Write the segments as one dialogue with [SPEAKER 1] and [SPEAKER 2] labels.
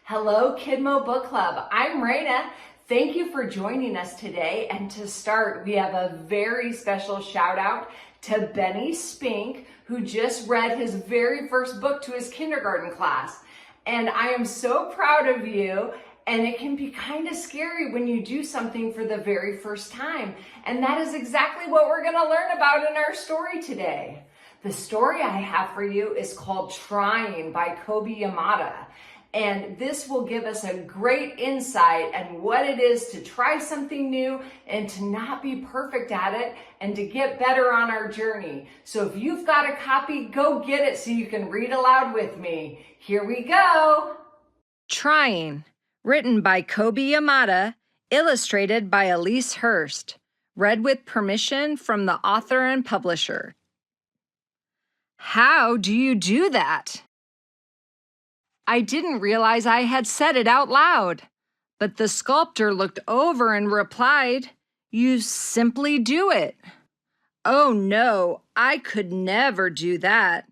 [SPEAKER 1] Hello, Kidmo Book Club. I'm Raina. Thank you for joining us today. And to start, we have a very special shout out to Benny Spink, who just read his very first book to his kindergarten class. And I am so proud of you. And it can be kind of scary when you do something for the very first time. And that is exactly what we're going to learn about in our story today. The story I have for you is called Trying by Kobi Yamada. And this will give us a great insight on what it is to try something new and to not be perfect at it and to get better on our journey. So if you've got a copy, go get it so you can read aloud with me. Here we go.
[SPEAKER 2] Trying, written by Kobi Yamada, illustrated by Elise Hurst, read with permission from the author and publisher. How do you do that? I didn't realize I had said it out loud, but the sculptor looked over and replied, "You simply do it." Oh no, I could never do that.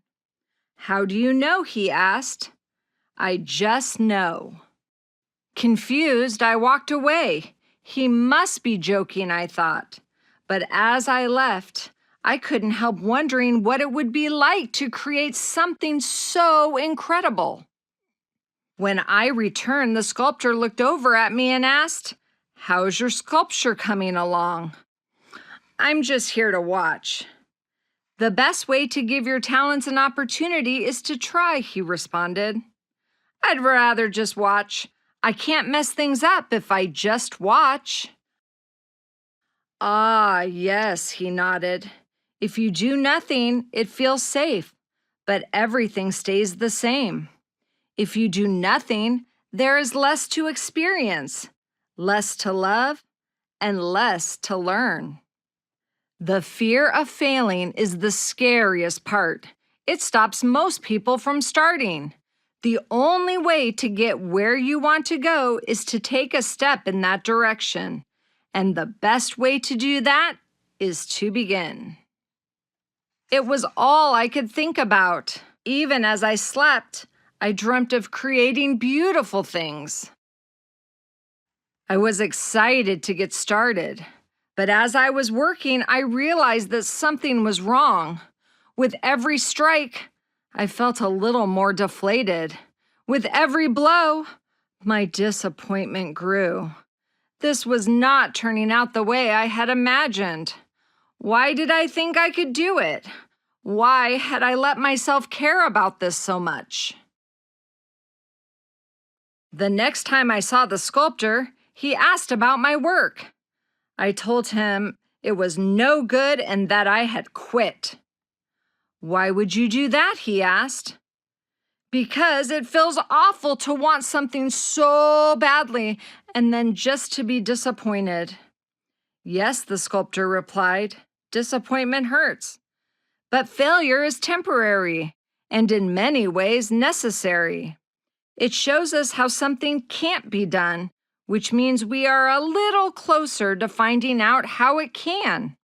[SPEAKER 2] How do you know? He asked. I just know. Confused, I walked away. He must be joking, I thought. But as I left, I couldn't help wondering what it would be like to create something so incredible. When I returned, the sculptor looked over at me and asked, "How's your sculpture coming along?" "I'm just here to watch." "The best way to give your talents an opportunity is to try," he responded. "I'd rather just watch. I can't mess things up if I just watch." "Ah, yes," he nodded. "If you do nothing, it feels safe, but everything stays the same. If you do nothing, there is less to experience, less to love, and less to learn." The fear of failing is the scariest part. It stops most people from starting. The only way to get where you want to go is to take a step in that direction. And the best way to do that is to begin. It was all I could think about. Even as I slept, I dreamt of creating beautiful things. I was excited to get started, but as I was working, I realized that something was wrong. With every strike, I felt a little more deflated. With every blow, my disappointment grew. This was not turning out the way I had imagined. Why did I think I could do it? Why had I let myself care about this so much? The next time I saw the sculptor, he asked about my work. I told him it was no good and that I had quit. "Why would you do that?" he asked. "Because it feels awful to want something so badly and then just to be disappointed." "Yes," the sculptor replied, "disappointment hurts. But failure is temporary and in many ways necessary. It shows us how something can't be done, which means we are a little closer to finding out how it can.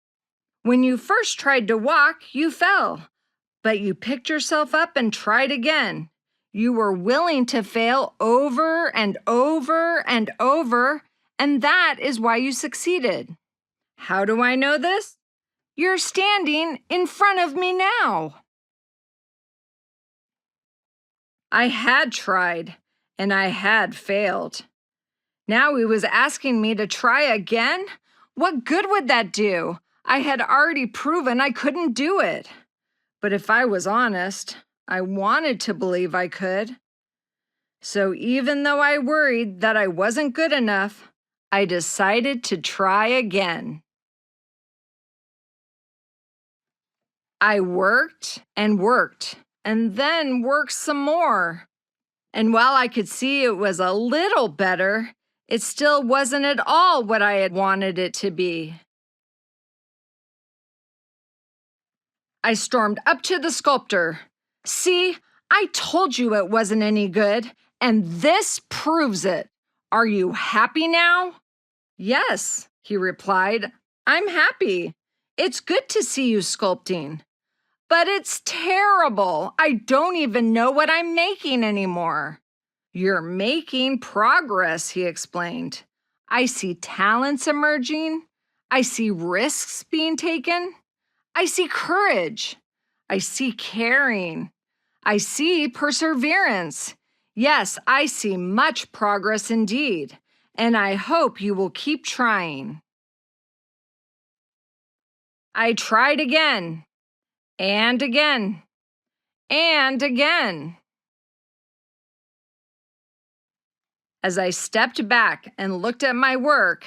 [SPEAKER 2] When you first tried to walk, you fell, but you picked yourself up and tried again. You were willing to fail over and over and over, and that is why you succeeded. How do I know this? You're standing in front of me now." I had tried, and I had failed. Now he was asking me to try again? What good would that do? I had already proven I couldn't do it. But if I was honest, I wanted to believe I could. So even though I worried that I wasn't good enough, I decided to try again. I worked and worked, and then worked some more. And while I could see it was a little better, it still wasn't at all what I had wanted it to be. I stormed up to the sculptor. "See, I told you it wasn't any good, and this proves it. Are you happy now?" "Yes," he replied. "I'm happy. It's good to see you sculpting. But it's terrible. I don't even know what I'm making anymore." You're making progress, he explained. I see talents emerging. I see risks being taken. I see courage. I see caring. I see perseverance. Yes, I see much progress indeed, and I hope you will keep trying. I tried again, and again, and again. As I stepped back and looked at my work,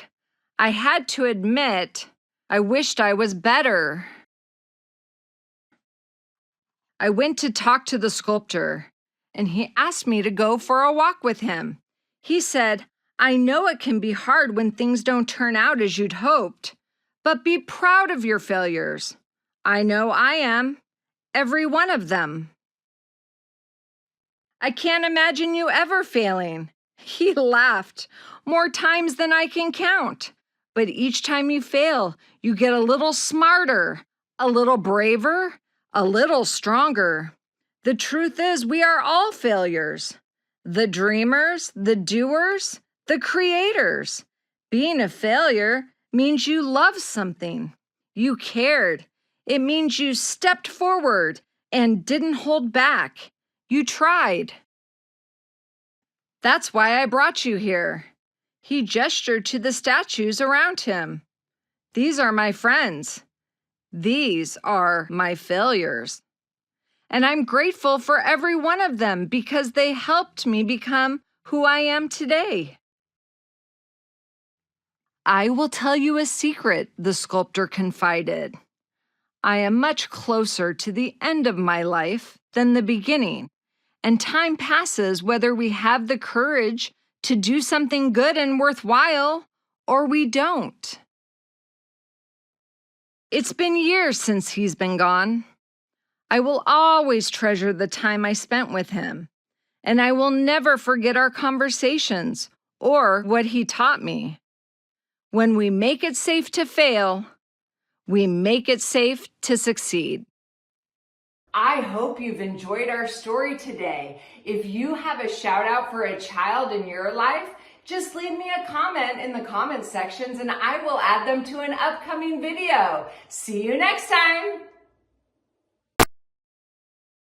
[SPEAKER 2] I had to admit I wished I was better. I went to talk to the sculptor, and he asked me to go for a walk with him. He said, I know it can be hard when things don't turn out as you'd hoped, but be proud of your failures. I know I am, every one of them. I can't imagine you ever failing. He laughed, more times than I can count. But each time you fail, you get a little smarter, a little braver, a little stronger. The truth is, we are all failures. The dreamers, the doers, the creators. Being a failure means you loved something. You cared. It means you stepped forward and didn't hold back. You tried. That's why I brought you here. He gestured to the statues around him. These are my friends. These are my failures. And I'm grateful for every one of them because they helped me become who I am today. I will tell you a secret, the sculptor confided. I am much closer to the end of my life than the beginning, and time passes whether we have the courage to do something good and worthwhile or we don't. It's been years since he's been gone. I will always treasure the time I spent with him, and I will never forget our conversations or what he taught me. When we make it safe to fail, we make it safe to succeed.
[SPEAKER 1] I hope you've enjoyed our story today. If you have a shout out for a child in your life, just leave me a comment in the comment sections and I will add them to an upcoming video. See you next time.